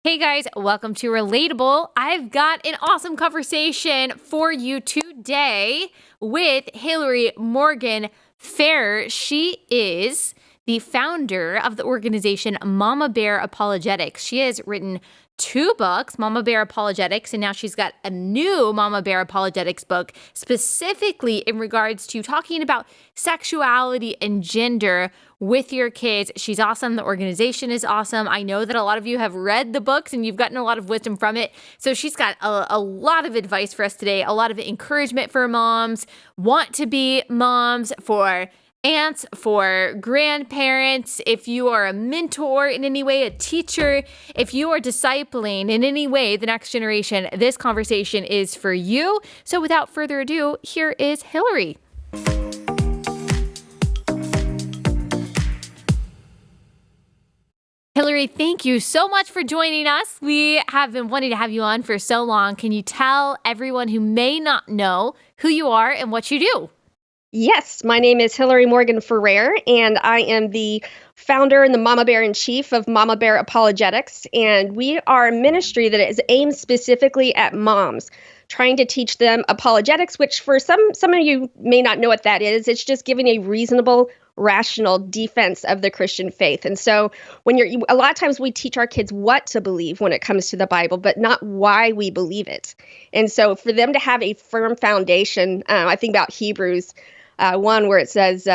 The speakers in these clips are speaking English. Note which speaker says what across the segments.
Speaker 1: Hey guys, welcome to Relatable. I've got an awesome conversation for you today with Hillary Morgan Ferrer. She is the founder of the organization Mama Bear Apologetics. She has written 2 books, Mama Bear Apologetics, and now she's got a new Mama Bear Apologetics book specifically in regards to talking about sexuality and gender with your kids. She's awesome. The organization is awesome. I know that a lot of you have read the books and you've gotten a lot of wisdom from it. So she's got a lot of advice for us today, a lot of encouragement for moms, want to be moms, for aunts, for grandparents, if you are a mentor in any way, a teacher, if you are discipling in any way the next generation, this conversation is for you. So without further ado, here is Hillary. Hillary, thank you so much for joining us. We have been wanting to have you on for so long. Can you tell everyone who may not know who you are and what you do?
Speaker 2: Yes, my name is Hillary Morgan Ferrer, and I am the founder and the Mama Bear in Chief of Mama Bear Apologetics. And we are a ministry that is aimed specifically at moms, trying to teach them apologetics, which for some of you may not know what that is. It's just giving a reasonable, rational defense of the Christian faith. And so a lot of times we teach our kids what to believe when it comes to the Bible, but not why we believe it. And so for them to have a firm foundation, I think about Hebrews 1 where it says,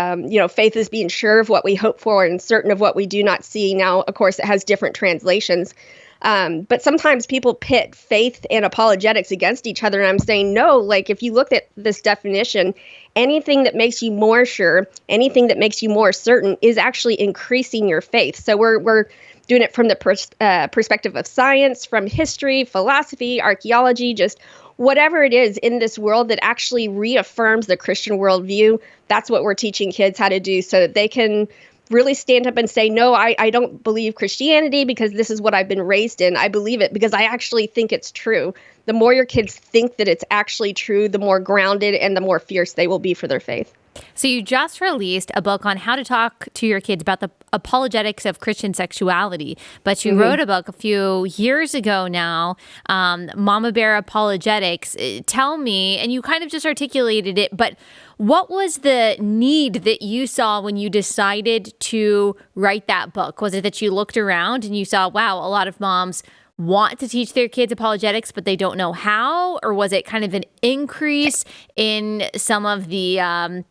Speaker 2: faith is being sure of what we hope for and certain of what we do not see. Now, of course, it has different translations. But sometimes people pit faith and apologetics against each other. And I'm saying, no, like if you look at this definition, anything that makes you more sure, anything that makes you more certain is actually increasing your faith. So we're doing it from the perspective of science, from history, philosophy, archaeology, just whatever it is in this world that actually reaffirms the Christian worldview. That's what we're teaching kids how to do so that they can really stand up and say, no, I don't believe Christianity because this is what I've been raised in. I believe it because I actually think it's true. The more your kids think that it's actually true, the more grounded and the more fierce they will be for their faith.
Speaker 1: So you just released a book on how to talk to your kids about the apologetics of Christian sexuality, but you wrote a book a few years ago now, Mama Bear Apologetics. Tell me, and you kind of just articulated it, but what was the need that you saw when you decided to write that book? Was it that you looked around and you saw, wow, a lot of moms want to teach their kids apologetics, but they don't know how? Or was it kind of an increase in some of the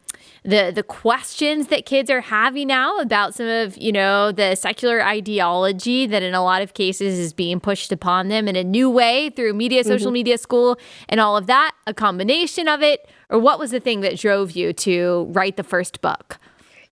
Speaker 1: questions that kids are having now about some of, the secular ideology that in a lot of cases is being pushed upon them in a new way through media, social media, school, and all of that, a combination of it? Or what was the thing that drove you to write the first book?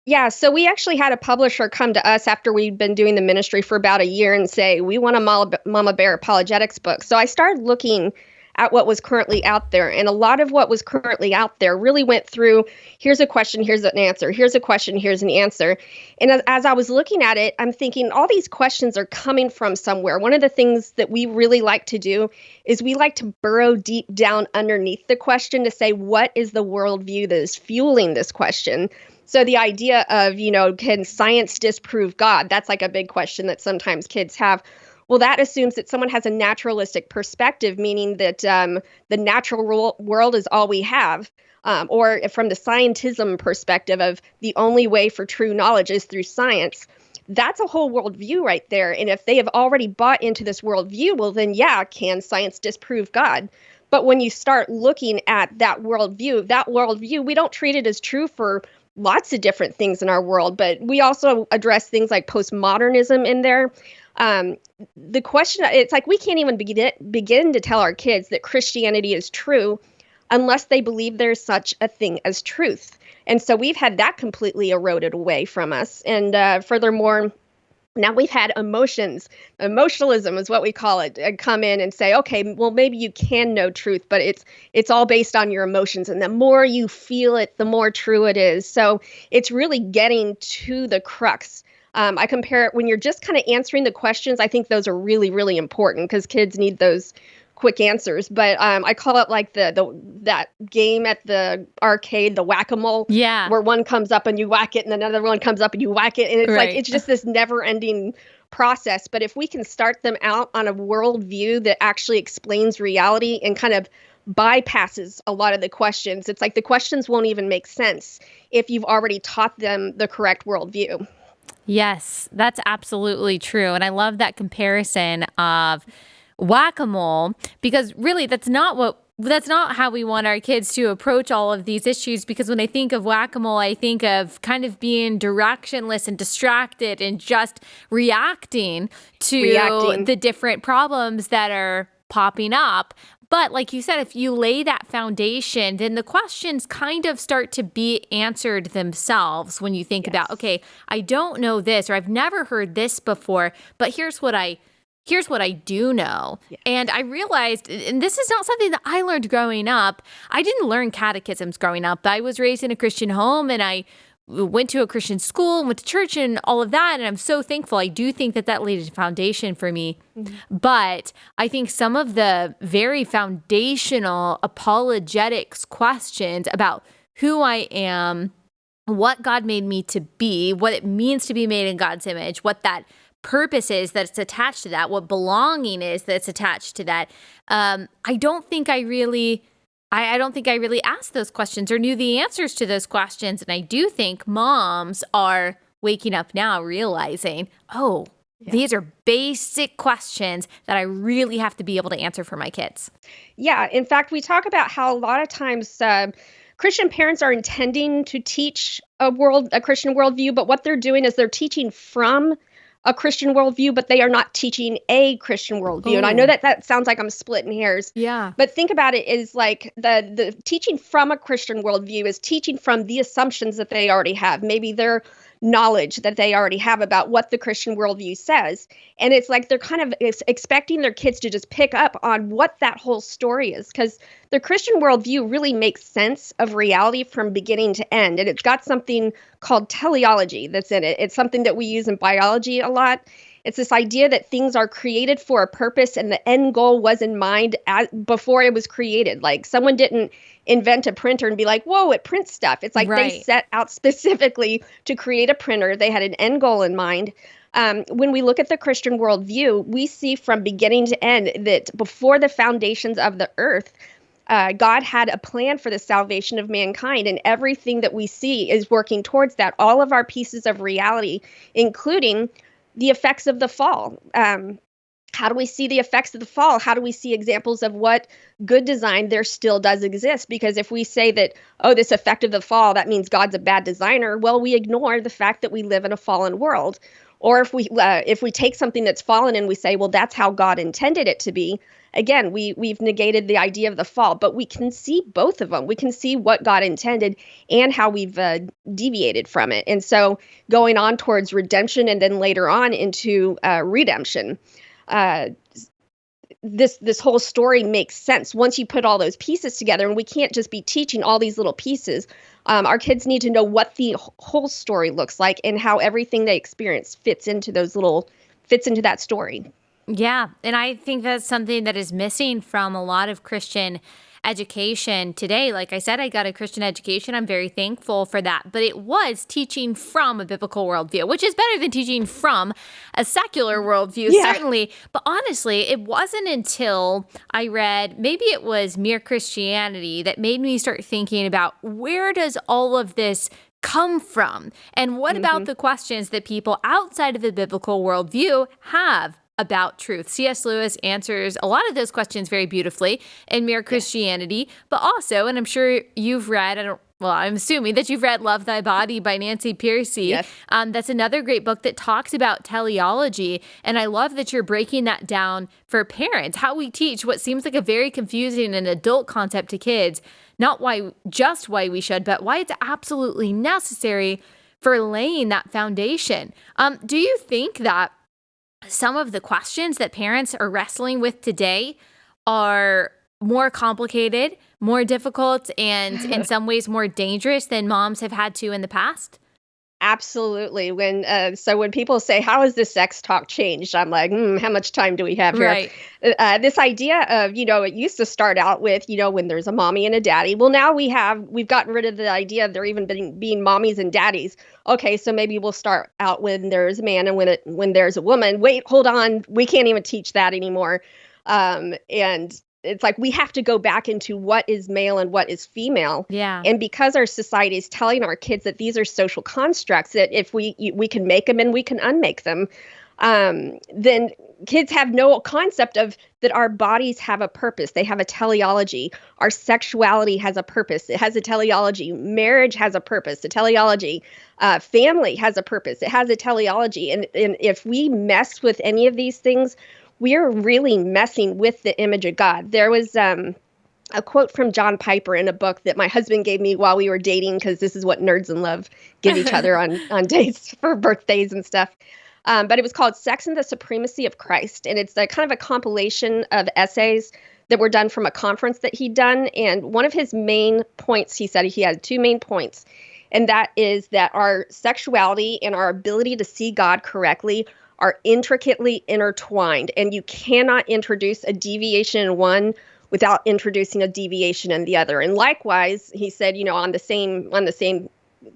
Speaker 2: Yeah, so we actually had a publisher come to us after we'd been doing the ministry for about a year and say, we want a Mama Bear Apologetics book. So I started looking at what was currently out there. And a lot of what was currently out there really went through, here's a question, here's an answer, here's a question, here's an answer. And as I was looking at it, I'm thinking all these questions are coming from somewhere. One of the things that we really like to do is we like to burrow deep down underneath the question to say, what is the worldview that is fueling this question? So the idea of, can science disprove God? That's like a big question that sometimes kids have. Well, that assumes that someone has a naturalistic perspective, meaning that the natural world is all we have. Or from the scientism perspective of the only way for true knowledge is through science. That's a whole worldview right there. And if they have already bought into this worldview, well, then, yeah, can science disprove God? But when you start looking at that worldview, we don't treat it as true for lots of different things in our world, but we also address things like postmodernism in there. The question, it's like we can't even begin to tell our kids that Christianity is true unless they believe there's such a thing as truth. And so we've had that completely eroded away from us. And furthermore, now we've had emotionalism is what we call it, come in and say, okay, well, maybe you can know truth, but it's all based on your emotions. And the more you feel it, the more true it is. So it's really getting to the crux. I compare it when you're just kind of answering the questions. I think those are really, really important because kids need those quick answers. But I call it like that game at the arcade, the whack-a-mole, where one comes up and you whack it, and another one comes up and you whack it, and it's like it's just this never-ending process. But if we can start them out on a worldview that actually explains reality and kind of bypasses a lot of the questions, it's like the questions won't even make sense if you've already taught them the correct worldview.
Speaker 1: Yes, that's absolutely true. And I love that comparison of whack-a-mole, because really that's not how we want our kids to approach all of these issues. Because when I think of whack-a-mole, I think of kind of being directionless and distracted and just reacting to the different problems that are popping up. But like you said, if you lay that foundation, then the questions kind of start to be answered themselves when you think about, okay, I don't know this, or I've never heard this before, but here's what I do know. Yeah. And I realized, and this is not something that I learned growing up. I didn't learn catechisms growing up. I was raised in a Christian home, and I went to a Christian school and went to church and all of that. And I'm so thankful. I do think that laid a foundation for me. Mm-hmm. But I think some of the very foundational apologetics questions about who I am, what God made me to be, what it means to be made in God's image, what that purpose is that's attached to that, what belonging is that's attached to that. I don't think I really asked those questions or knew the answers to those questions. And I do think moms are waking up now realizing, these are basic questions that I really have to be able to answer for my kids.
Speaker 2: Yeah. In fact, we talk about how a lot of times Christian parents are intending to teach a Christian worldview, but what they're doing is they're teaching from a Christian worldview, but they are not teaching a Christian worldview. Ooh. And I know that sounds like I'm splitting hairs.
Speaker 1: Yeah.
Speaker 2: But think about it is like the teaching from a Christian worldview is teaching from the assumptions that they already have, maybe their knowledge that they already have about what the Christian worldview says. And it's like they're kind of expecting their kids to just pick up on what that whole story is, because the Christian worldview really makes sense of reality from beginning to end. And it's got something called teleology that's in it. It's something that we use in biology a lot. It's this idea that things are created for a purpose and the end goal was in mind before it was created. Like someone didn't invent a printer and be like, whoa, it prints stuff. It's like They set out specifically to create a printer. They had an end goal in mind. When we look at the Christian worldview, we see from beginning to end that before the foundations of the earth, God had a plan for the salvation of mankind, and everything that we see is working towards that. All of our pieces of reality, including the effects of the fall. How do we see the effects of the fall? How do we see examples of what good design there still does exist? Because if we say that, this effect of the fall, that means God's a bad designer, well, we ignore the fact that we live in a fallen world. Or if we take something that's fallen and we say, well, that's how God intended it to be, again, we've negated the idea of the fall. But we can see both of them. We can see what God intended and how we've deviated from it. And so going on towards redemption and then later on into redemption, this whole story makes sense once you put all those pieces together. And we can't just be teaching all these little pieces. Our kids need to know what the whole story looks like and how everything they experience fits into that story.
Speaker 1: Yeah. And I think that's something that is missing from a lot of Christian education today. Like I said, I got a Christian education. I'm very thankful for that. But it was teaching from a biblical worldview, which is better than teaching from a secular worldview, certainly. But honestly, it wasn't until I read, maybe it was Mere Christianity, that made me start thinking about where does all of this come from? And what about the questions that people outside of the biblical worldview have about truth? C.S. Lewis answers a lot of those questions very beautifully in Mere Christianity, but also, and I'm sure you've read, I'm assuming that you've read Love Thy Body by Nancy Pearcey.
Speaker 2: Yes.
Speaker 1: That's another great book that talks about teleology. And I love that you're breaking that down for parents, how we teach what seems like a very confusing and adult concept to kids, not why we should, but why it's absolutely necessary for laying that foundation. Do you think that some of the questions that parents are wrestling with today are more complicated, more difficult, and in some ways more dangerous than moms have had to in the past?
Speaker 2: Absolutely. When people say, "How has this sex talk changed?" I'm like, "How much time do we have here?"
Speaker 1: Right.
Speaker 2: This idea of, it used to start out with, when there's a mommy and a daddy. Well, now we've gotten rid of the idea of there even being mommies and daddies. Okay, so maybe we'll start out when there's a man and when there's a woman. Wait, hold on, we can't even teach that anymore. And it's like we have to go back into what is male and what is female.
Speaker 1: Yeah.
Speaker 2: And because our society is telling our kids that these are social constructs, that if we can make them and we can unmake them, then kids have no concept of that our bodies have a purpose. They have a teleology. Our sexuality has a purpose. It has a teleology. Marriage has a purpose, a teleology. Family has a purpose. It has a teleology. And if we mess with any of these things, we're really messing with the image of God. There was a quote from John Piper in a book that my husband gave me while we were dating, because this is what nerds in love give each other on dates for birthdays and stuff. But it was called Sex and the Supremacy of Christ. And it's a kind of a compilation of essays that were done from a conference that he'd done. And one of his main points, he said he had two main points, and that is that our sexuality and our ability to see God correctly are intricately intertwined, and you cannot introduce a deviation in one without introducing a deviation in the other. And likewise, he said, on the same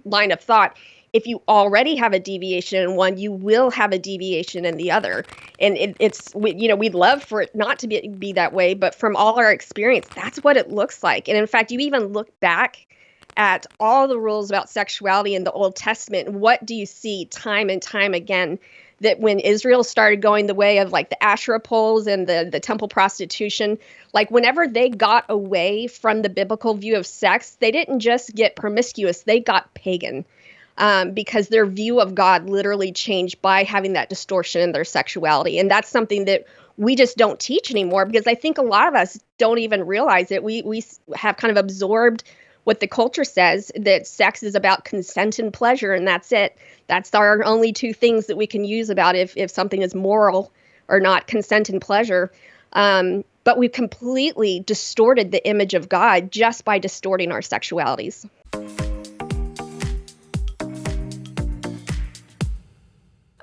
Speaker 2: line of thought, if you already have a deviation in one, you will have a deviation in the other. And we'd love for it not to be that way, but from all our experience, that's what it looks like. And in fact, you even look back at all the rules about sexuality in the Old Testament, and what do you see time and time again? That when Israel started going the way of like the Asherah poles and the temple prostitution, like whenever they got away from the biblical view of sex, they didn't just get promiscuous, they got pagan, because their view of God literally changed by having that distortion in their sexuality. And that's something that we just don't teach anymore, because I think a lot of us don't even realize it. We have kind of absorbed what the culture says, that sex is about consent and pleasure, and that's it. That's our only two things that we can use about if something is moral or not, consent and pleasure. But we've completely distorted the image of God just by distorting our sexualities.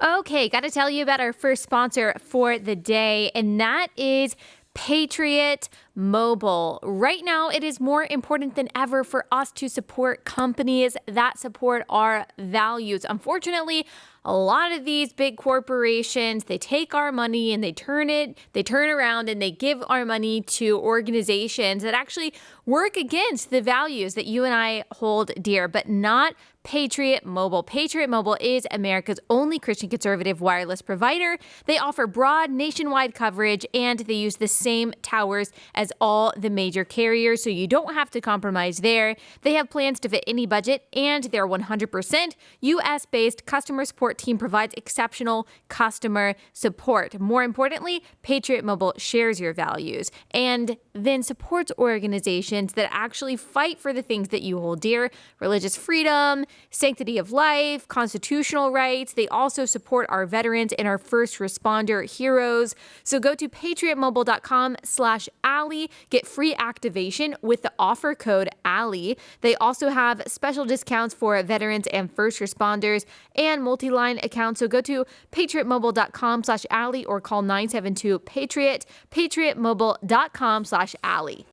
Speaker 1: Okay, got to tell you about our first sponsor for the day, and that is Patriot Mobile. Right now, it is more important than ever for us to support companies that support our values. Unfortunately, a lot of these big corporations, they take our money and they turn around and they give our money to organizations that actually work against the values that you and I hold dear, but not Patriot Mobile. Patriot Mobile is America's only Christian conservative wireless provider. They offer broad nationwide coverage, and they use the same towers as all the major carriers, so you don't have to compromise there. They have plans to fit any budget, and their 100% US-based customer support team provides exceptional customer support. More importantly, Patriot Mobile shares your values and then supports organizations that actually fight for the things that you hold dear: religious freedom, sanctity of life, constitutional rights. They also support our veterans and our first responder heroes. So go to patriotmobile.com/Allie, get free activation with the offer code Allie. They also have special discounts for veterans and first responders and multi-line accounts. So go to patriotmobile.com/Allie or call 972-PATRIOT, patriotmobile.com/Allie.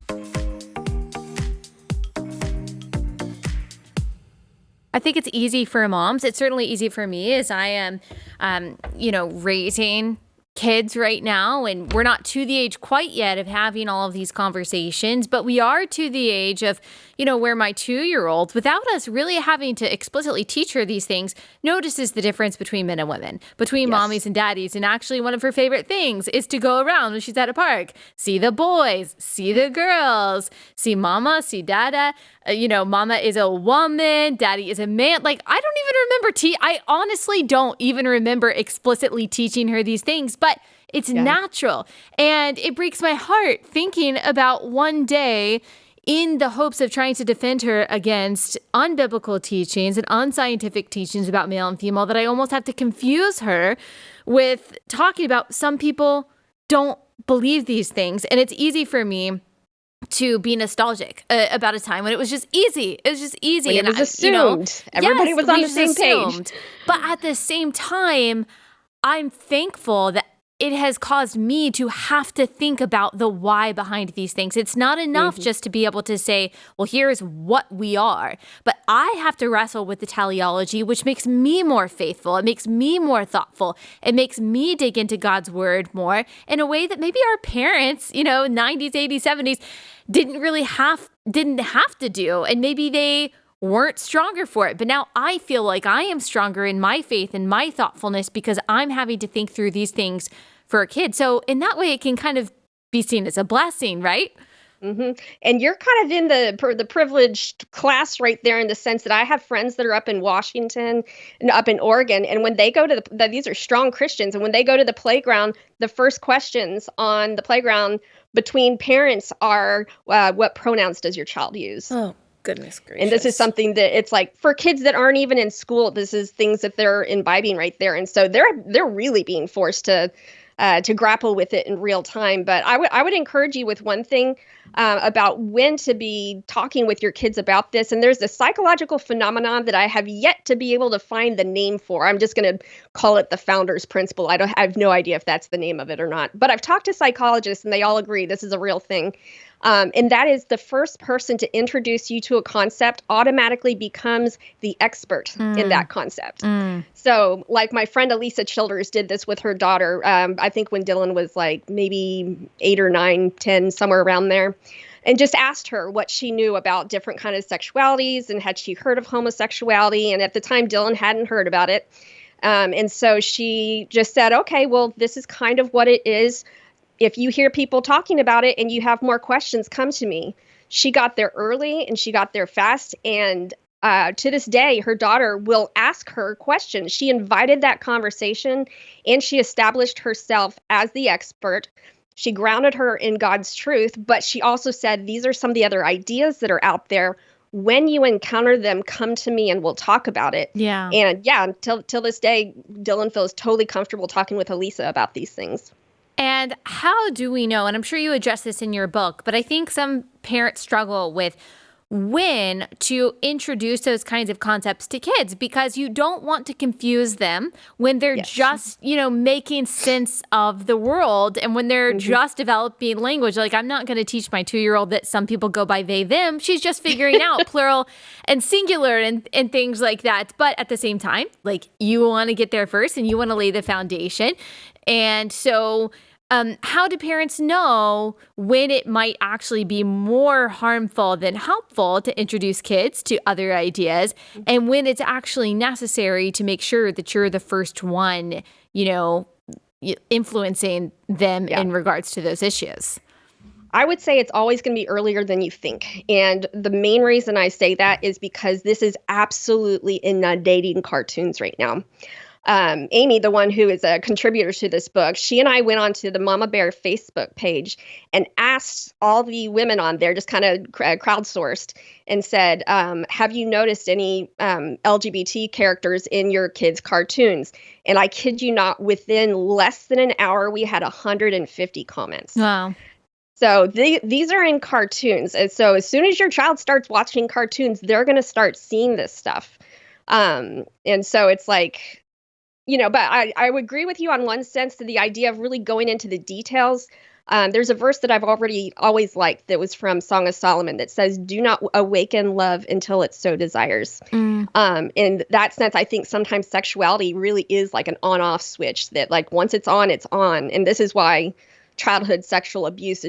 Speaker 1: I think it's easy for moms. It's certainly easy for me as I am, raising kids right now, and we're not to the age quite yet of having all of these conversations, but we are to the age of, where my 2-year-old, without us really having to explicitly teach her these things, notices the difference between men and women, between mommies and daddies. And actually one of her favorite things is to go around when she's at a park, see the boys, see the girls, see mama, see dada. Mama is a woman, daddy is a man. Like, I don't even remember I honestly don't even remember explicitly teaching her these things, but it's natural. And it breaks my heart thinking about one day, in the hopes of trying to defend her against unbiblical teachings and unscientific teachings about male and female, that I almost have to confuse her with talking about some people don't believe these things. And it's easy for me to be nostalgic about a time when it was just easy. It was just easy.
Speaker 2: When it was assumed. Everybody was on the same page.
Speaker 1: But at the same time, I'm thankful that it has caused me to have to think about the why behind these things. It's not enough just to be able to say, well, here's what we are. But I have to wrestle with the teleology, which makes me more faithful. It makes me more thoughtful. It makes me dig into God's word more in a way that maybe our parents, 90s, 80s, 70s, didn't have to do. And maybe they weren't stronger for it. But now I feel like I am stronger in my faith and my thoughtfulness because I'm having to think through these things for a kid. So in that way, it can kind of be seen as a blessing, right?
Speaker 2: And you're kind of in the privileged class right there in the sense that I have friends that are up in Washington and up in Oregon. And when they go to these are strong Christians. And when they go to the playground, the first questions on the playground between parents are, what pronouns does your child use?
Speaker 1: Oh. Goodness gracious.
Speaker 2: And this is something that it's like for kids that aren't even in school, this is things that they're imbibing right there. And so they're really being forced to grapple with it in real time. But I would encourage you with one thing about when to be talking with your kids about this. And there's a psychological phenomenon that I have yet to be able to find the name for. I'm just going to call it the founder's principle. I have no idea if that's the name of it or not. But I've talked to psychologists and they all agree this is a real thing. And that is the first person to introduce you to a concept automatically becomes the expert in that concept. So like my friend Elisa Childers did this with her daughter, I think when Dylan was like maybe 8 or 9, 10, somewhere around there, and just asked her what she knew about different kind of sexualities and had she heard of homosexuality. And at the time, Dylan hadn't heard about it. And so she just said, okay, well, this is kind of what it is. If you hear people talking about it and you have more questions, come to me. She got there early and she got there fast. And to this day, her daughter will ask her questions. She invited that conversation and she established herself as the expert. She grounded her in God's truth, but she also said, these are some of the other ideas that are out there. When you encounter them, come to me and we'll talk about it.
Speaker 1: Yeah.
Speaker 2: And till this day, Dylan feels totally comfortable talking with Elisa about these things.
Speaker 1: And how do we know, and I'm sure you address this in your book, but I think some parents struggle with when to introduce those kinds of concepts to kids because you don't want to confuse them when they're just, making sense of the world and when they're just developing language. Like I'm not going to teach my 2-year-old that some people go by they, them. She's just figuring out plural and singular and things like that. But at the same time, like you want to get there first and you want to lay the foundation. And so how do parents know when it might actually be more harmful than helpful to introduce kids to other ideas and when it's actually necessary to make sure that you're the first one, influencing them in regards to those issues?
Speaker 2: I would say it's always going to be earlier than you think. And the main reason I say that is because this is absolutely inundating cartoons right now. Amy, the one who is a contributor to this book, she and I went onto the Mama Bear Facebook page and asked all the women on there, just kind of crowdsourced, and said, have you noticed any LGBT characters in your kids' cartoons? And I kid you not, within less than an hour, we had 150 comments.
Speaker 1: Wow.
Speaker 2: So these are in cartoons. And so as soon as your child starts watching cartoons, they're going to start seeing this stuff. And so it's like, but I would agree with you on one sense to the idea of really going into the details. There's a verse that I've always liked that was from Song of Solomon that says, do not awaken love until it so desires. In that sense, I think sometimes sexuality really is like an on-off switch that like once it's on, it's on. And this is why childhood sexual abuse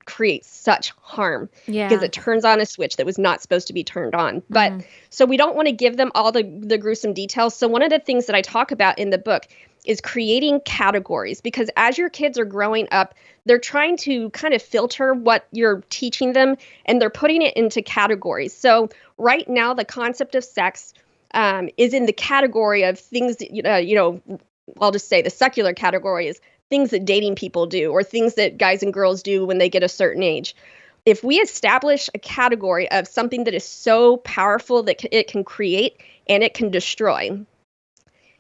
Speaker 2: creates such harm because it turns on a switch that was not supposed to be turned on. But so we don't want to give them all the gruesome details. So one of the things that I talk about in the book is creating categories, because as your kids are growing up, they're trying to kind of filter what you're teaching them and they're putting it into categories. So right now, the concept of sex is in the category of things that, I'll just say the secular category is things that dating people do or things that guys and girls do when they get a certain age. If we establish a category of something that is so powerful that it can create and it can destroy,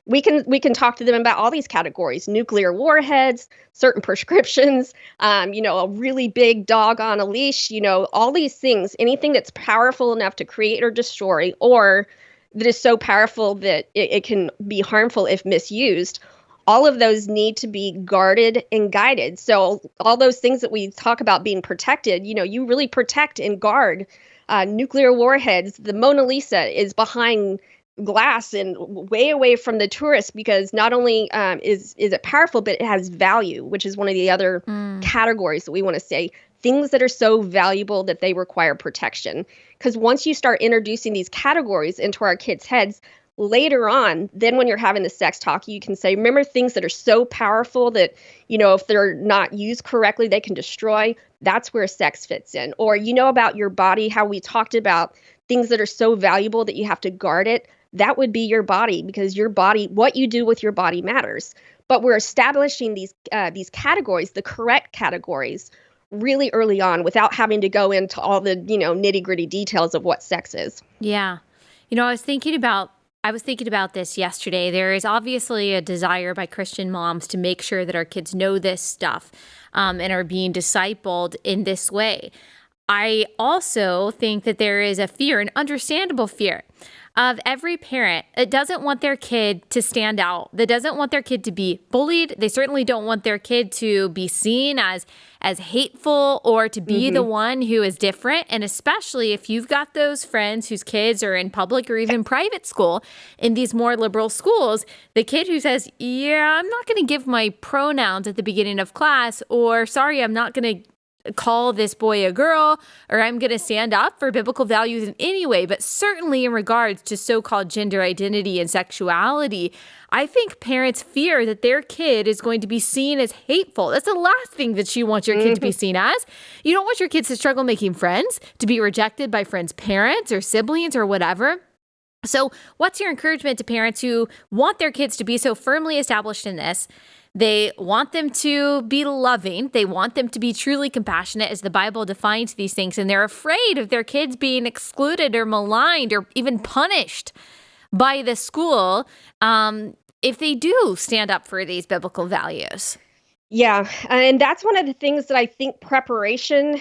Speaker 2: we can talk to them about all these categories: nuclear warheads, certain prescriptions, a really big dog on a leash, all these things, anything that's powerful enough to create or destroy, or that is so powerful that it can be harmful if misused. All of those need to be guarded and guided. So all those things that we talk about being protected, you really protect and guard nuclear warheads. The Mona Lisa is behind glass and way away from the tourists, because not only is it powerful, but it has value, which is one of the other categories that we want to say. Things that are so valuable that they require protection. Because once you start introducing these categories into our kids' heads, later on, then when you're having the sex talk, you can say, remember things that are so powerful that, if they're not used correctly, they can destroy. That's where sex fits in. Or about your body, how we talked about things that are so valuable that you have to guard it. That would be your body, because your body, what you do with your body matters. But we're establishing these categories, the correct categories, really early on, without having to go into all the, nitty-gritty details of what sex is.
Speaker 1: Yeah. I was thinking about this yesterday. There is obviously a desire by Christian moms to make sure that our kids know this stuff and are being discipled in this way. I also think that there is a fear, an understandable fear, of every parent that doesn't want their kid to stand out, that doesn't want their kid to be bullied. They certainly don't want their kid to be seen as hateful or to be the one who is different. And especially if you've got those friends whose kids are in public or even private school, in these more liberal schools, the kid who says, yeah, I'm not going to give my pronouns at the beginning of class, or sorry, I'm not going to call this boy a girl, or I'm going to stand up for biblical values in any way, but certainly in regards to so-called gender identity and sexuality, I think parents fear that their kid is going to be seen as hateful. That's the last thing that you want your kid to be seen as. You don't want your kids to struggle making friends, to be rejected by friends' parents or siblings or whatever. So what's your encouragement to parents who want their kids to be so firmly established in this? They want them to be loving. They want them to be truly compassionate, as the Bible defines these things. And they're afraid of their kids being excluded or maligned or even punished by the school if they do stand up for these biblical values.
Speaker 2: Yeah. And that's one of the things that I think preparation,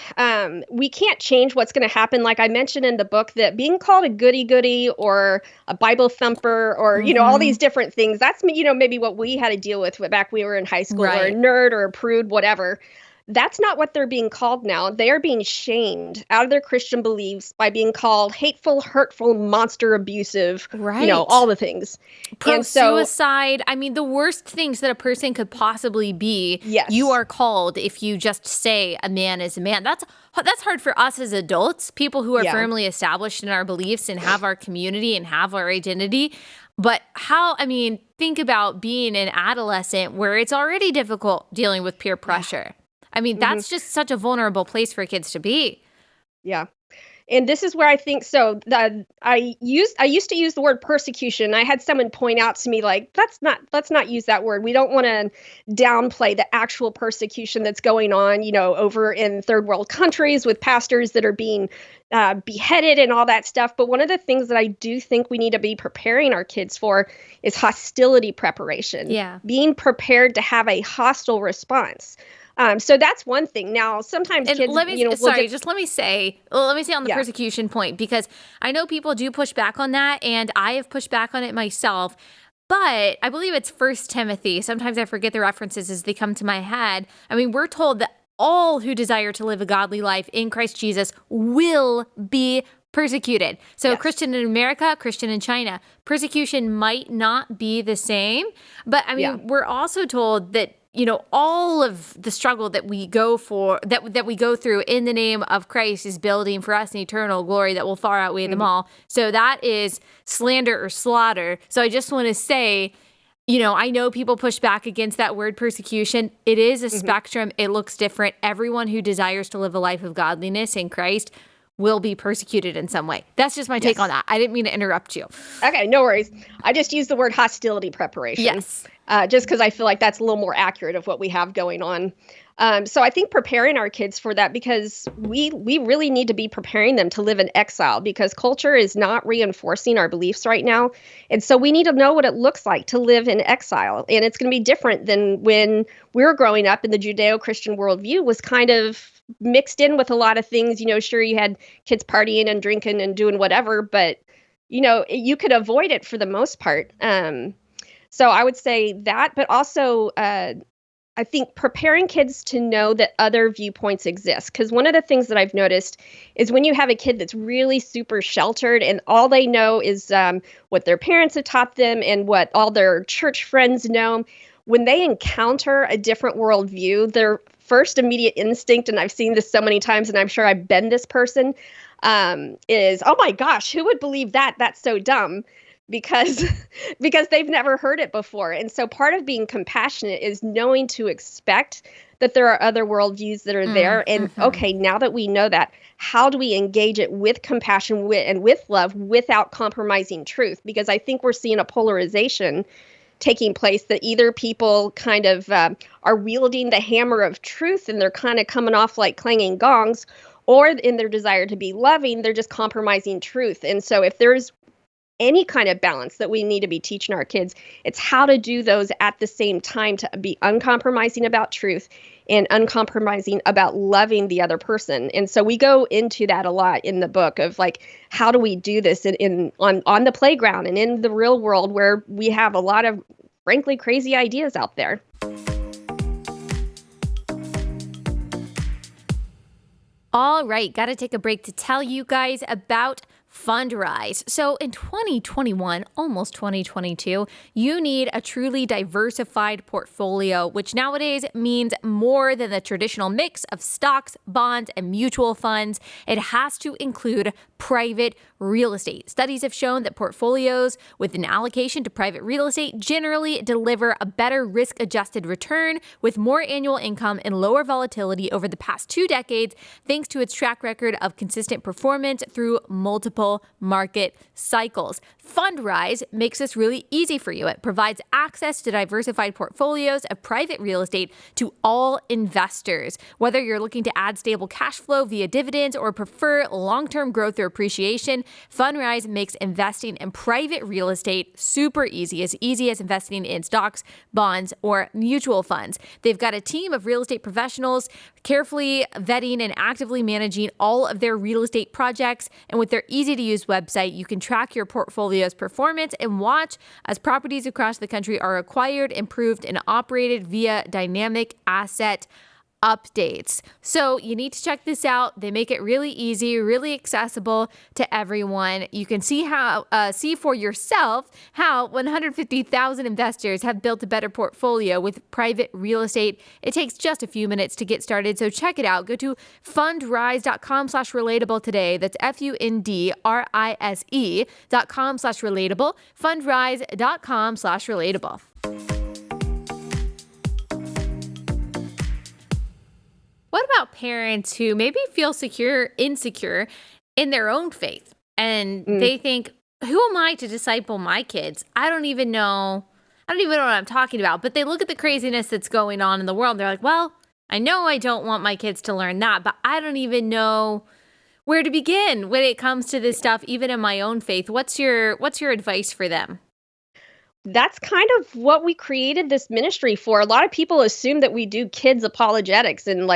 Speaker 2: we can't change what's going to happen. Like I mentioned in the book, that being called a goody-goody or a Bible thumper or, all these different things, that's, maybe what we had to deal with back when we were in high school, or a nerd or a prude, whatever. That's not what they're being called now. They are being shamed out of their Christian beliefs by being called hateful, hurtful, monster, abusive, all the things.
Speaker 1: Pro-suicide. I mean, the worst things that a person could possibly be,
Speaker 2: yes,
Speaker 1: you are called if you just say a man is a man. That's hard for us as adults, people who are firmly established in our beliefs and have our community and have our identity. But think about being an adolescent where it's already difficult dealing with peer pressure. I mean, that's just such a vulnerable place for kids to be.
Speaker 2: Yeah. And this is where I think, I used to use the word persecution. I had someone point out to me, like, let's not use that word. We don't want to downplay the actual persecution that's going on, over in third world countries with pastors that are being beheaded and all that stuff. But one of the things that I do think we need to be preparing our kids for is hostility prepreparation.
Speaker 1: Yeah.
Speaker 2: Being prepared to have a hostile response. So that's one thing. Now, sometimes kids,
Speaker 1: let me say on the persecution point, because I know people do push back on that, and I have pushed back on it myself. But I believe it's 1 Timothy. Sometimes I forget the references as they come to my head. I mean, we're told that all who desire to live a godly life in Christ Jesus will be persecuted. So yes. Christian in America, Christian in China, persecution might not be the same. But we're also told that all of the struggle that we go through in the name of Christ is building for us an eternal glory that will far outweigh them all. So that is slander or slaughter. So I just want to say, I know people push back against that word persecution. It is a spectrum. It looks different. Everyone who desires to live a life of godliness in Christ will be persecuted in some way. That's just my take on that. I didn't mean to interrupt you.
Speaker 2: Okay, no worries. I just used the word hostility preparation.
Speaker 1: Yes.
Speaker 2: Just because I feel like that's a little more accurate of what we have going on. So I think preparing our kids for that, because we really need to be preparing them to live in exile, because culture is not reinforcing our beliefs right now. And so we need to know what it looks like to live in exile. And it's going to be different than when we were growing up, and the Judeo-Christian worldview was kind of mixed in with a lot of things. Sure, you had kids partying and drinking and doing whatever, but you could avoid it for the most part. So I would say that, but also I think preparing kids to know that other viewpoints exist. Because one of the things that I've noticed is when you have a kid that's really super sheltered and all they know is what their parents have taught them and what all their church friends know, when they encounter a different worldview, their first immediate instinct, and I've seen this so many times, and I'm sure I've been this person, is, oh my gosh, who would believe that? That's so dumb. Because they've never heard it before. And so part of being compassionate is knowing to expect that there are other worldviews that are there. And okay, now that we know that, how do we engage it with compassion and with love without compromising truth? Because I think we're seeing a polarization taking place, that either people kind of are wielding the hammer of truth and they're kind of coming off like clanging gongs, or in their desire to be loving, they're just compromising truth. And so if there's any kind of balance that we need to be teaching our kids, it's how to do those at the same time, to be uncompromising about truth and uncompromising about loving the other person. And so we go into that a lot in the book of like, how do we do this on the playground and in the real world, where we have a lot of frankly crazy ideas out there.
Speaker 1: All right, got to take a break to tell you guys about Fundrise. So in 2021, almost 2022, you need a truly diversified portfolio, which nowadays means more than the traditional mix of stocks, bonds, and mutual funds. It has to include private real estate. Studies have shown that portfolios with an allocation to private real estate generally deliver a better risk-adjusted return with more annual income and lower volatility over the past 2 decades, thanks to its track record of consistent performance through multiple market cycles. Fundrise makes this really easy for you. It provides access to diversified portfolios of private real estate to all investors. Whether you're looking to add stable cash flow via dividends or prefer long-term growth or appreciation, Fundrise makes investing in private real estate super easy as investing in stocks, bonds, or mutual funds. They've got a team of real estate professionals carefully vetting and actively managing all of their real estate projects. And with their easy-to-use website, you can track your portfolio's performance and watch as properties across the country are acquired, improved, and operated via dynamic asset updates. So you need to check this out. They make it really easy, really accessible to everyone. You can see for yourself how 150,000 investors have built a better portfolio with private real estate. It takes just a few minutes to get started. So check it out. Go to fundrise.com/relatable today. That's fundrise.com/relatable. Fundrise.com/relatable. What about parents who maybe feel insecure in their own faith, and they think, who am I to disciple my kids? I don't even know what I'm talking about. But they look at the craziness that's going on in the world. They're like, well, I know I don't want my kids to learn that, but I don't even know where to begin when it comes to this stuff, even in my own faith. What's your advice for them?
Speaker 2: That's kind of what we created this ministry for. A lot of people assume that we do kids apologetics and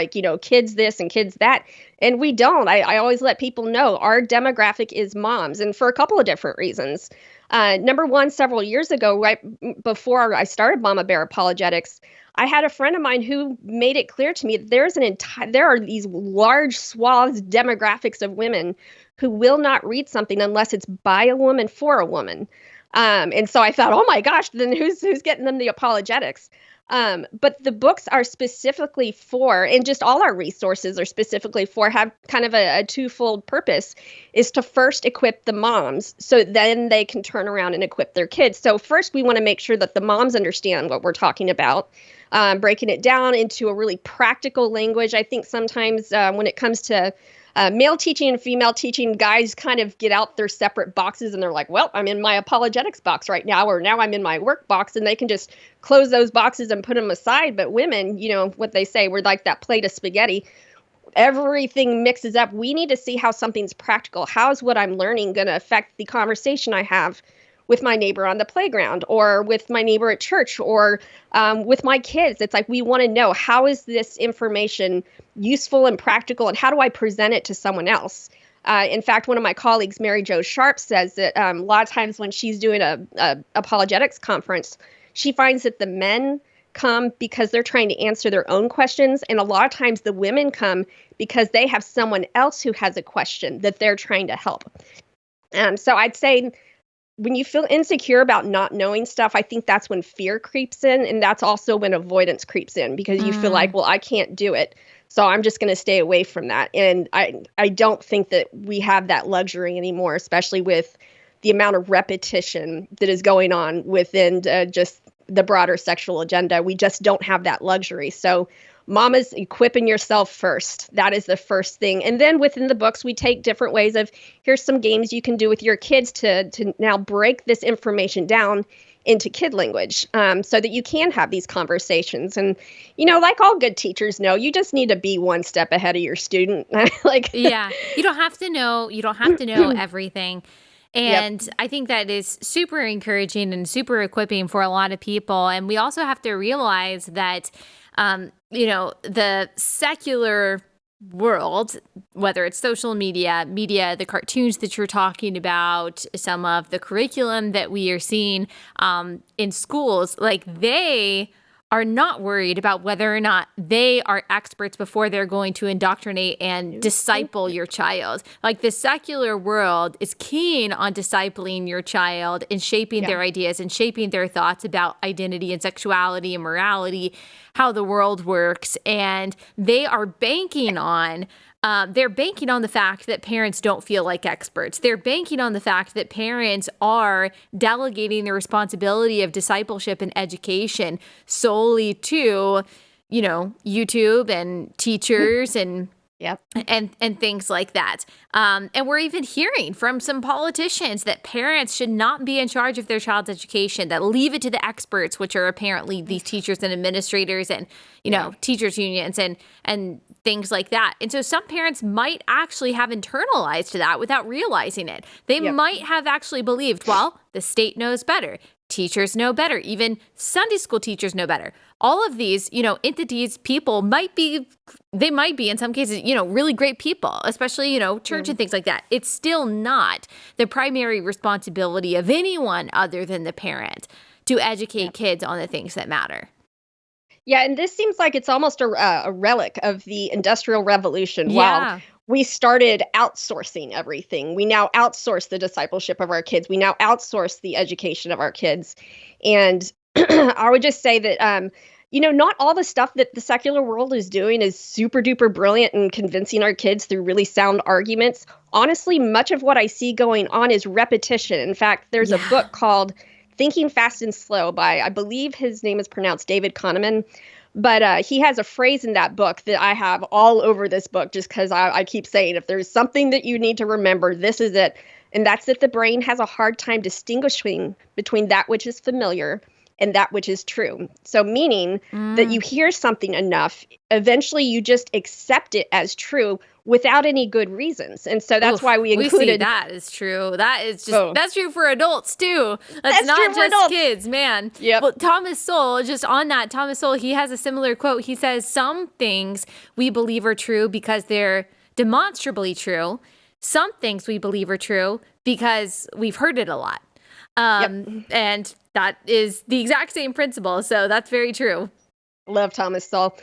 Speaker 2: kids this and kids that. And we don't. I always let people know our demographic is moms, and for a couple of different reasons. Number one, several years ago, right before I started Mama Bear Apologetics, I had a friend of mine who made it clear to me that there are these large swaths demographics of women who will not read something unless it's by a woman for a woman. And so I thought, oh my gosh, then who's getting them the apologetics? But the books are specifically for, and just all our resources are specifically for, have kind of a twofold purpose, is to first equip the moms so then they can turn around and equip their kids. So first, we want to make sure that the moms understand what we're talking about, breaking it down into a really practical language. I think sometimes when it comes to male teaching and female teaching, guys kind of get out their separate boxes and they're like, well, I'm in my apologetics box right now, or now I'm in my work box, and they can just close those boxes and put them aside. But women, what they say, we're like that plate of spaghetti. Everything mixes up. We need to see how something's practical. How's what I'm learning going to affect the conversation I have with my neighbor on the playground, or with my neighbor at church, or with my kids? It's like, we want to know, how is this information useful and practical, and how do I present it to someone else? In fact, one of my colleagues, Mary Jo Sharp, says that a lot of times when she's doing a apologetics conference, she finds that the men come because they're trying to answer their own questions, and a lot of times the women come because they have someone else who has a question that they're trying to help. So I'd say, when you feel insecure about not knowing stuff, I think that's when fear creeps in. And that's also when avoidance creeps in, because you feel like, well, I can't do it, so I'm just going to stay away from that. And I don't think that we have that luxury anymore, especially with the amount of repetition that is going on within just the broader sexual agenda. We just don't have that luxury. So Mama's equipping yourself first. That is the first thing. And then within the books, we take different ways of, here's some games you can do with your kids to now break this information down into kid language, so that you can have these conversations. And, like all good teachers know, you just need to be one step ahead of your student.
Speaker 1: Yeah, you don't have to know everything. And I think that is super encouraging and super equipping for a lot of people. And we also have to realize that, the secular world, whether it's social media, the cartoons that you're talking about, some of the curriculum that we are seeing in schools, like, they are not worried about whether or not they are experts before they're going to indoctrinate and disciple your child. Like, the secular world is keen on discipling your child and shaping their ideas and shaping their thoughts about identity and sexuality and morality, how the world works. And they are banking on the fact that parents don't feel like experts. They're banking on the fact that parents are delegating the responsibility of discipleship and education solely to, YouTube and teachers and things like that. And we're even hearing from some politicians that parents should not be in charge of their child's education, that leave it to the experts, which are apparently these teachers and administrators and, teachers unions and things like that. And so some parents might actually have internalized that without realizing it. They might have actually believed, well, the state knows better. Teachers know better. Even Sunday school teachers know better. All of these, entities, people might be in some cases, really great people, especially, church and things like that. It's still not the primary responsibility of anyone other than the parent to educate kids on the things that matter.
Speaker 2: Yeah, and this seems like it's almost a relic of the Industrial Revolution. While we started outsourcing everything, we now outsource the discipleship of our kids. We now outsource the education of our kids. And I would just say that, not all the stuff that the secular world is doing is super duper brilliant and convincing our kids through really sound arguments. Honestly, much of what I see going on is repetition. In fact, there's a book called Thinking Fast and Slow by, I believe his name is pronounced David Kahneman. But he has a phrase in that book that I have all over this book, just because I keep saying, if there's something that you need to remember, this is it. And that's that the brain has a hard time distinguishing between that which is familiar and that which is true. So meaning that you hear something enough, eventually you just accept it as true without any good reasons. And so that's why we included...
Speaker 1: We see that is true. That is just, that's true for adults too. That's not just kids, man.
Speaker 2: Yep.
Speaker 1: Well, Thomas Sowell, just on that, Thomas Sowell, he has a similar quote. He says, some things we believe are true because they're demonstrably true. Some things we believe are true because we've heard it a lot. And that is the exact same principle. So that's very true.
Speaker 2: Love Thomas Sowell.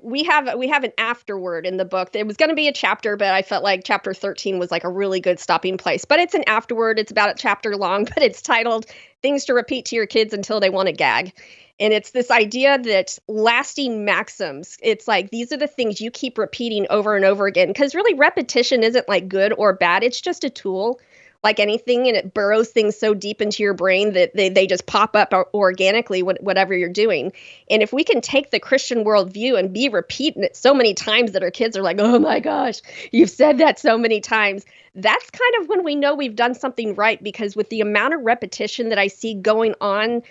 Speaker 2: We have an afterword in the book. It was going to be a chapter, but I felt like chapter 13 was like a really good stopping place. But it's an afterword. It's about a chapter long, but it's titled Things to Repeat to Your Kids Until They Want to Gag. And it's this idea that lasting maxims, it's like, these are the things you keep repeating over and over again. Because really repetition isn't like good or bad. It's just a tool. like anything, and it burrows things so deep into your brain that they just pop up organically, whatever you're doing. And if we can take the Christian worldview and be repeating it so many times that our kids are like, oh my gosh, you've said that so many times, that's kind of when we know we've done something right, because with the amount of repetition that I see going on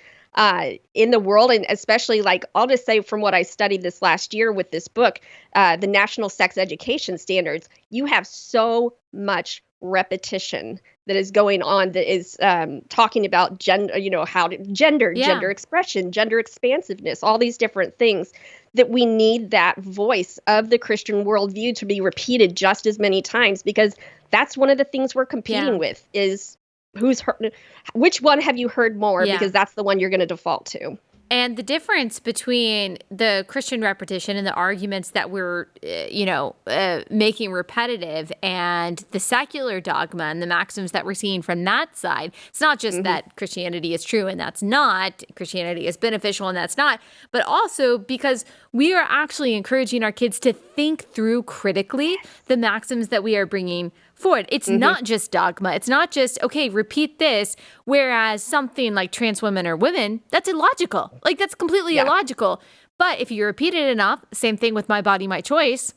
Speaker 2: in the world, and especially, like, I'll just say from what I studied this last year with this book, the National Sex Education Standards, you have so much repetition that is going on that is talking about gender, gender expression, gender expansiveness, all these different things, that we need that voice of the Christian worldview to be repeated just as many times, because that's one of the things we're competing with is which one have you heard more? Because that's the one you're going to default to.
Speaker 1: And the difference between the Christian repetition and the arguments that we're, making repetitive, and the secular dogma and the maxims that we're seeing from that side, it's not just that Christianity is true and that's not, Christianity is beneficial and that's not, but also because we are actually encouraging our kids to think through critically the maxims that we are bringing forward. It's not just dogma. It's not just, okay, repeat this. Whereas something like trans women or women, that's illogical. Like, that's completely illogical. But if you repeat it enough, same thing with my body, my choice,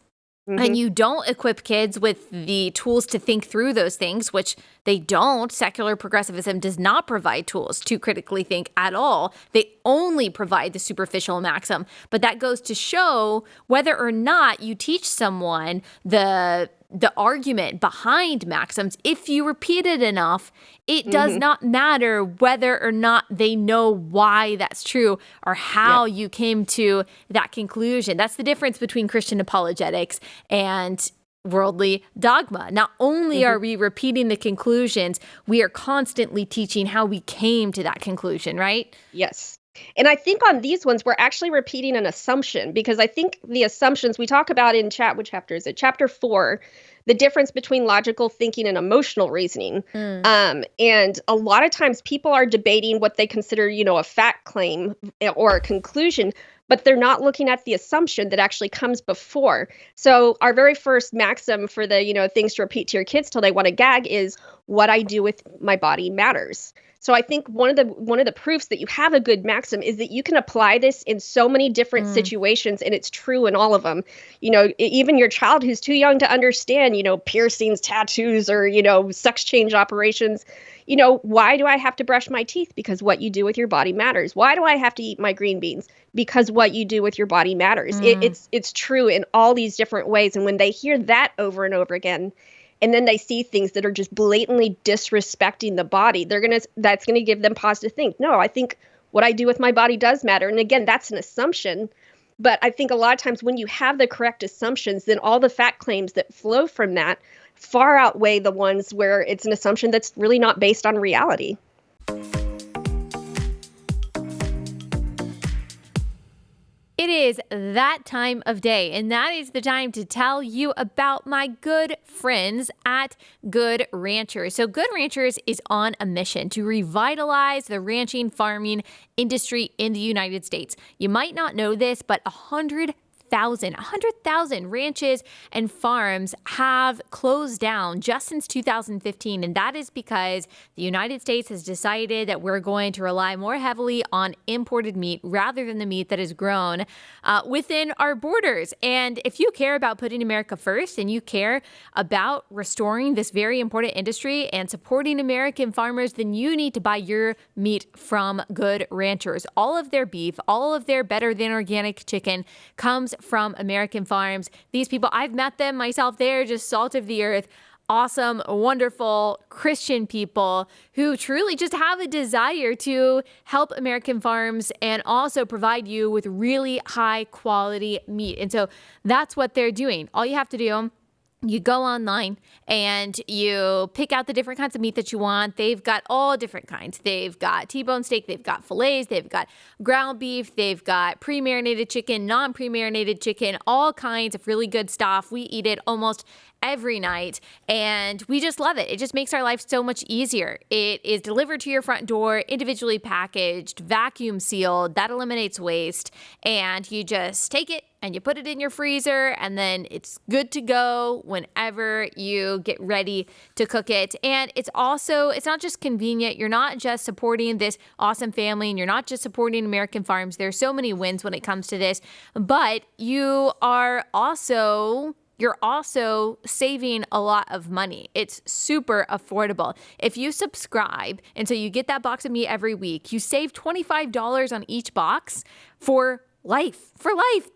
Speaker 1: and you don't equip kids with the tools to think through those things, which they don't. Secular progressivism does not provide tools to critically think at all. They only provide the superficial maxim. But that goes to show whether or not you teach someone the argument behind maxims. If you repeat it enough, it does not matter whether or not they know why that's true or how you came to that conclusion. That's the difference between Christian apologetics and worldly dogma. Not only are we repeating the conclusions, we are constantly teaching how we came to that conclusion, right?
Speaker 2: Yes. And I think on these ones, we're actually repeating an assumption, because I think the assumptions we talk about in which chapter is it? Chapter 4, the difference between logical thinking and emotional reasoning. And a lot of times people are debating what they consider, a fact claim or a conclusion, but they're not looking at the assumption that actually comes before. So our very first maxim for the, things to repeat to your kids till they want to gag is, what I do with my body matters. So I think one of the proofs that you have a good maxim is that you can apply this in so many different situations, and it's true in all of them. Even your child who's too young to understand, piercings, tattoos, or, sex change operations. Why do I have to brush my teeth? Because what you do with your body matters. Why do I have to eat my green beans? Because what you do with your body matters. It's true in all these different ways. And when they hear that over and over again, and then they see things that are just blatantly disrespecting the body, that's gonna give them pause to think, no, I think what I do with my body does matter. And again, that's an assumption. But I think a lot of times when you have the correct assumptions, then all the fact claims that flow from that far outweigh the ones where it's an assumption that's really not based on reality.
Speaker 1: It is that time of day, and that is the time to tell you about my good friends at Good Ranchers. So Good Ranchers is on a mission to revitalize the ranching farming industry in the United States. You might not know this, but 100,000 ranches and farms have closed down just since 2015. And that is because the United States has decided that we're going to rely more heavily on imported meat rather than the meat that is grown within our borders. And if you care about putting America first and you care about restoring this very important industry and supporting American farmers, then you need to buy your meat from Good Ranchers. All of their beef, all of their better than organic chicken comes from American farms. These people, I've met them myself. They're just salt of the earth, awesome, wonderful Christian people who truly just have a desire to help American farms and also provide you with really high quality meat. And so that's what they're doing. All you have to do, you go online and you pick out the different kinds of meat that you want. They've got all different kinds. They've got T-bone steak, they've got fillets, they've got ground beef, they've got pre-marinated chicken, non-pre-marinated chicken, all kinds of really good stuff. We eat it almost every night and we just love it. It just makes our life so much easier. It is delivered to your front door, individually packaged, vacuum sealed. That eliminates waste, and you just take it and you put it in your freezer, and then it's good to go whenever you get ready to cook it. And it's not just convenient. You're not just supporting this awesome family, and you're not just supporting American farms. There's so many wins when it comes to this, but you're also saving a lot of money. It's super affordable. If you subscribe, and so you get that box of meat every week, you save $25 on each box for life.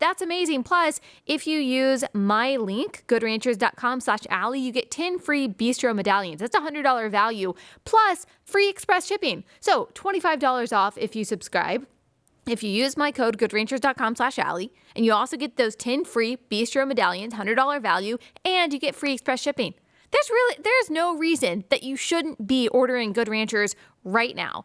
Speaker 1: That's amazing. Plus, if you use my link, goodranchers.com/Allie, you get 10 free bistro medallions. That's a $100 value plus free express shipping. So $25 off if you subscribe. If you use my code, goodranchers.com/Allie, and you also get those 10 free bistro medallions, $100 value, and you get free express shipping. There's no reason that you shouldn't be ordering Good Ranchers right now.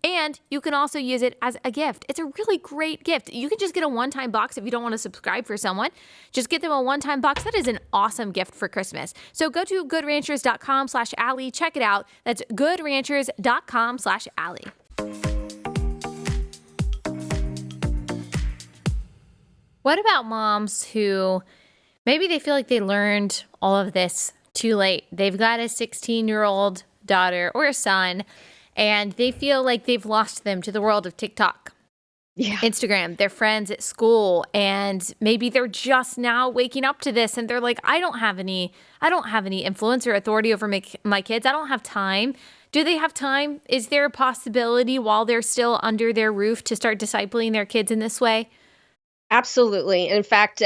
Speaker 1: And you can also use it as a gift. It's a really great gift. You can just get a one-time box if you don't want to subscribe for someone. Just get them a one-time box. That is an awesome gift for Christmas. So go to goodranchers.com/Allie. Check it out. That's goodranchers.com/Allie. What about moms who maybe they feel like they learned all of this too late? They've got a 16-year-old daughter or a son, and they feel like they've lost them to the world of TikTok, Instagram, their friends at school, and maybe they're just now waking up to this, and they're like, I don't have any influence or authority over my kids. I don't have time. Do they have time? Is there a possibility while they're still under their roof to start discipling their kids in this way?
Speaker 2: Absolutely. In fact,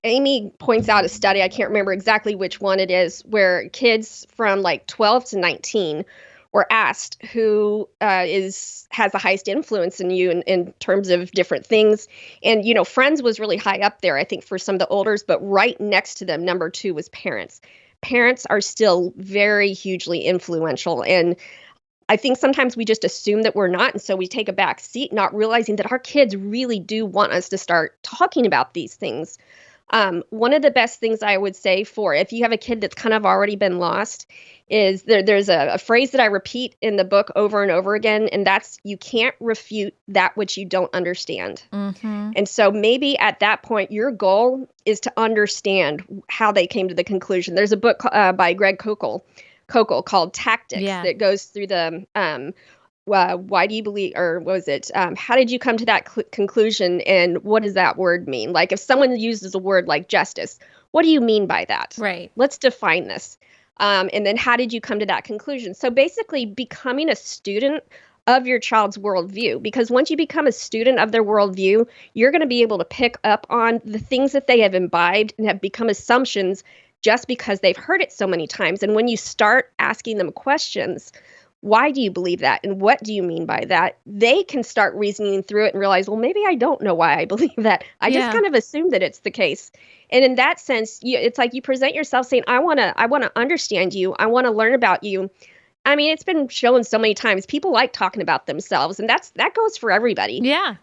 Speaker 2: Amy points out a study, I can't remember exactly which one it is, where kids from like 12 to 19 were asked who has the highest influence in you in terms of different things. And, friends was really high up there, I think, for some of the olders, but right next to them, number 2 was parents. Parents are still very hugely influential. And I think sometimes we just assume that we're not, and so we take a back seat, not realizing that our kids really do want us to start talking about these things. One of the best things I would say for if you have a kid that's kind of already been lost is there's a phrase that I repeat in the book over and over again, and that's you can't refute that which you don't understand. Mm-hmm. And so maybe at that point, your goal is to understand how they came to the conclusion. There's a book by Greg Koukl called Tactics that goes through the why do you believe, or what was it? How did you come to that conclusion, and what does that word mean? Like if someone uses a word like justice, what do you mean by that?
Speaker 1: Right.
Speaker 2: Let's define this. And then how did you come to that conclusion? So basically becoming a student of your child's worldview, because once you become a student of their worldview, you're going to be able to pick up on the things that they have imbibed and have become assumptions just because they've heard it so many times. And when you start asking them questions, why do you believe that? And what do you mean by that? They can start reasoning through it and realize, well, maybe I don't know why I believe that. I just kind of assume that it's the case. And in that sense, it's like you present yourself saying, I want to understand you. I want to learn about you. I mean, it's been shown so many times. People like talking about themselves, and that goes for everybody.
Speaker 1: Yeah.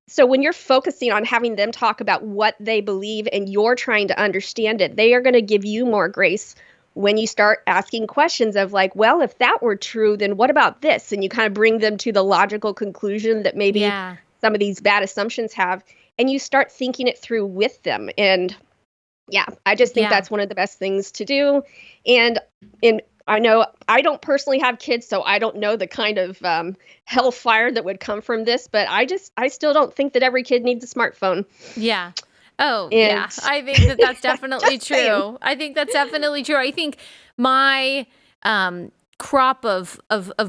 Speaker 2: So when you're focusing on having them talk about what they believe and you're trying to understand it, they are going to give you more grace when you start asking questions of like, well, if that were true, then what about this? And you kind of bring them to the logical conclusion that maybe some of these bad assumptions have, and you start thinking it through with them. And I just think that's one of the best things to do. And I know I don't personally have kids, so I don't know the kind of hellfire that would come from this, but I still don't think that every kid needs a smartphone.
Speaker 1: Yeah. Oh, yeah. I think that's definitely true. Saying. I think that's definitely true. I think my crop of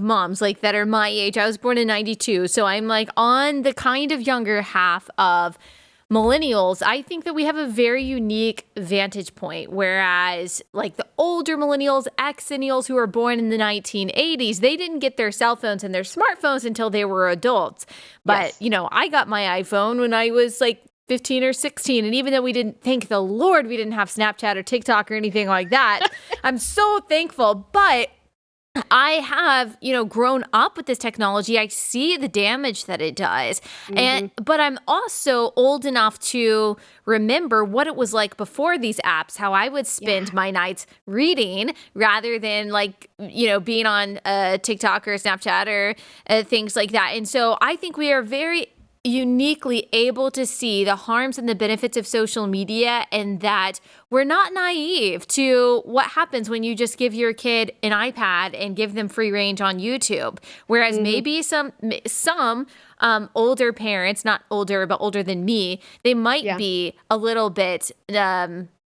Speaker 1: moms like that are my age, I was born in 92, so I'm like on the kind of younger half of millennials. I think that we have a very unique vantage point, whereas like the older millennials, Xennials who were born in the 1980s, they didn't get their cell phones and their smartphones until they were adults. But, I got my iPhone when I was like 15 or 16. And even though we didn't, thank the Lord, we didn't have Snapchat or TikTok or anything like that, I'm so thankful. But I have, grown up with this technology. I see the damage that it does. But I'm also old enough to remember what it was like before these apps, how I would spend my nights reading rather than being on TikTok or Snapchat or things like that. And so I think we are very uniquely able to see the harms and the benefits of social media, and that we're not naive to what happens when you just give your kid an iPad and give them free range on YouTube. Whereas maybe some older parents, not older, but older than me, they might be a little bit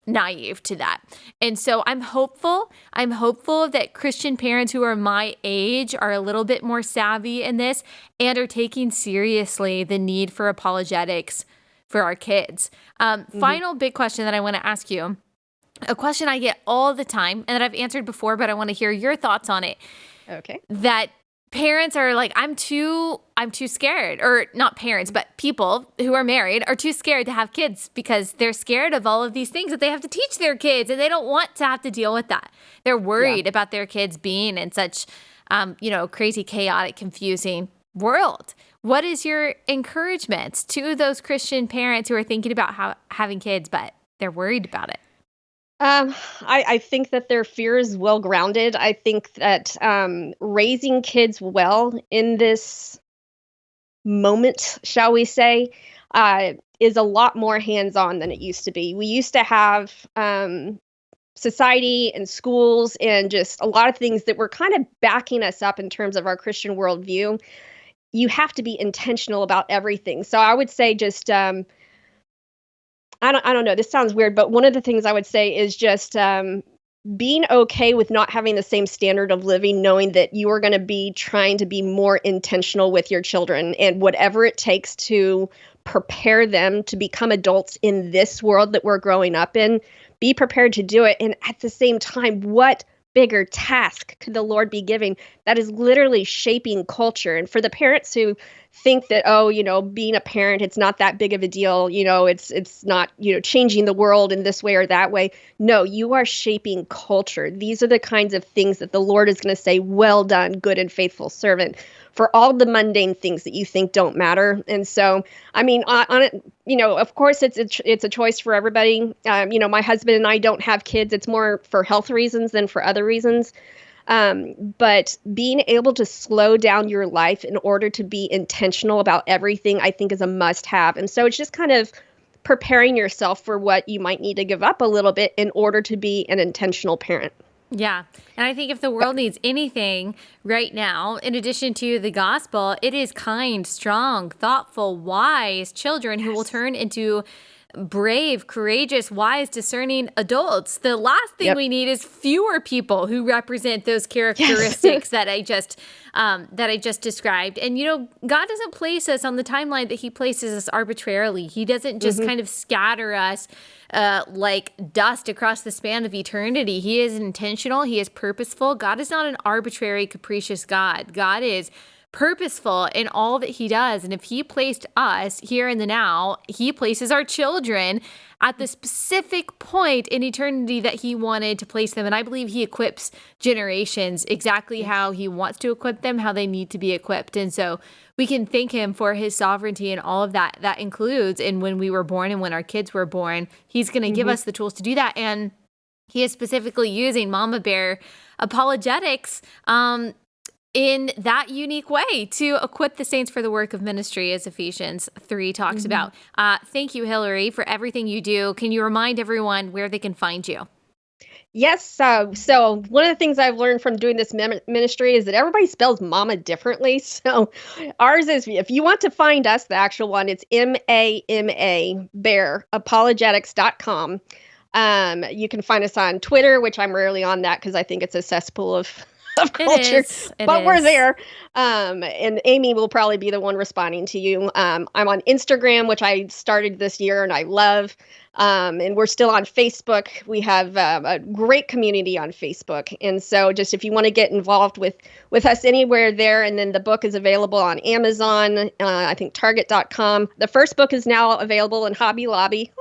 Speaker 1: naive to that. And so I'm hopeful that Christian parents who are my age are a little bit more savvy in this and are taking seriously the need for apologetics for our kids. Final big question that I want to ask you, a question I get all the time and that I've answered before, but I want to hear your thoughts on it.
Speaker 2: Okay.
Speaker 1: That parents are like, I'm too scared, or not parents, but people who are married are too scared to have kids because they're scared of all of these things that they have to teach their kids, and they don't want to have to deal with that. They're worried about their kids being in such, crazy, chaotic, confusing world. What is your encouragement to those Christian parents who are thinking about having kids, but they're worried about it?
Speaker 2: I think that their fear is well grounded. I think that raising kids well in this moment, shall we say, is a lot more hands-on than it used to be. We used to have society and schools and just a lot of things that were kind of backing us up in terms of our Christian worldview. You have to be intentional about everything. So I would say just I don't know. This sounds weird, but one of the things I would say is just being okay with not having the same standard of living, knowing that you are going to be trying to be more intentional with your children and whatever it takes to prepare them to become adults in this world that we're growing up in, be prepared to do it. And at the same time, what bigger task could the Lord be giving that is literally shaping culture? And for the parents who think that, being a parent, it's not that big of a deal, it's not, changing the world in this way or that way. No, you are shaping culture. These are the kinds of things that the Lord is going to say, well done, good and faithful servant, for all the mundane things that you think don't matter. And so, I mean, on it, of course, it's a choice for everybody. My husband and I don't have kids. It's more for health reasons than for other reasons. But being able to slow down your life in order to be intentional about everything, I think, is a must-have. And so it's just kind of preparing yourself for what you might need to give up a little bit in order to be an intentional parent.
Speaker 1: Yeah. And I think if the world needs anything right now, in addition to the gospel, it is kind, strong, thoughtful, wise children who will turn into brave, courageous, wise, discerning adults. The last thing we need is fewer people who represent those characteristics that I just described. And God doesn't place us on the timeline that He places us arbitrarily. He doesn't just kind of scatter us like dust across the span of eternity. He is intentional. He is purposeful. God is not an arbitrary, capricious God. God is purposeful in all that He does. And if He placed us here in the now, He places our children at the specific point in eternity that He wanted to place them. And I believe He equips generations exactly how He wants to equip them, how they need to be equipped. And so we can thank Him for His sovereignty and all of that. That includes in when we were born and when our kids were born. He's going to give us the tools to do that. And He is specifically using Mama Bear Apologetics in that unique way to equip the saints for the work of ministry, as Ephesians 3 talks about. Thank you, Hillary, for everything you do. Can you remind everyone where they can find you?
Speaker 2: Yes. So one of the things I've learned from doing this ministry is that everybody spells mama differently. So ours is, if you want to find us, the actual one, it's MAMA Bear Apologetics.com. You can find us on Twitter, which I'm rarely on that because I think it's a cesspool of culture, but we're there. And Amy will probably be the one responding to you. I'm on Instagram, which I started this year and I love. And we're still on Facebook. We have a great community on Facebook. And so just if you want to get involved with us anywhere there, and then the book is available on Amazon, I think Target.com. The first book is now available in Hobby Lobby.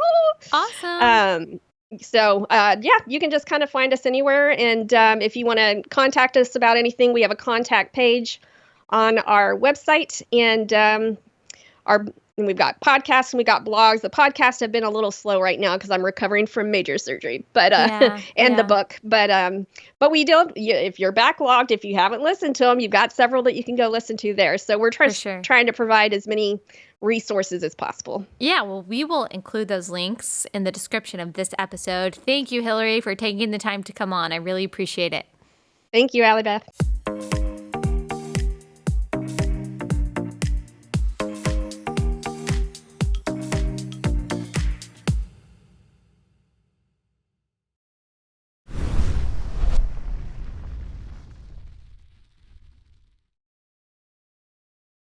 Speaker 1: Awesome.
Speaker 2: So, you can just kind of find us anywhere. And if you want to contact us about anything, we have a contact page on our website. And and we've got podcasts and we got blogs. The podcasts have been a little slow right now because I'm recovering from major surgery, but the book. But we don't. If you're backlogged, if you haven't listened to them, you've got several that you can go listen to there. So we're trying to provide as many resources as possible.
Speaker 1: Yeah, well, we will include those links in the description of this episode. Thank you, Hillary, for taking the time to come on. I really appreciate it.
Speaker 2: Thank you, Allie Beth.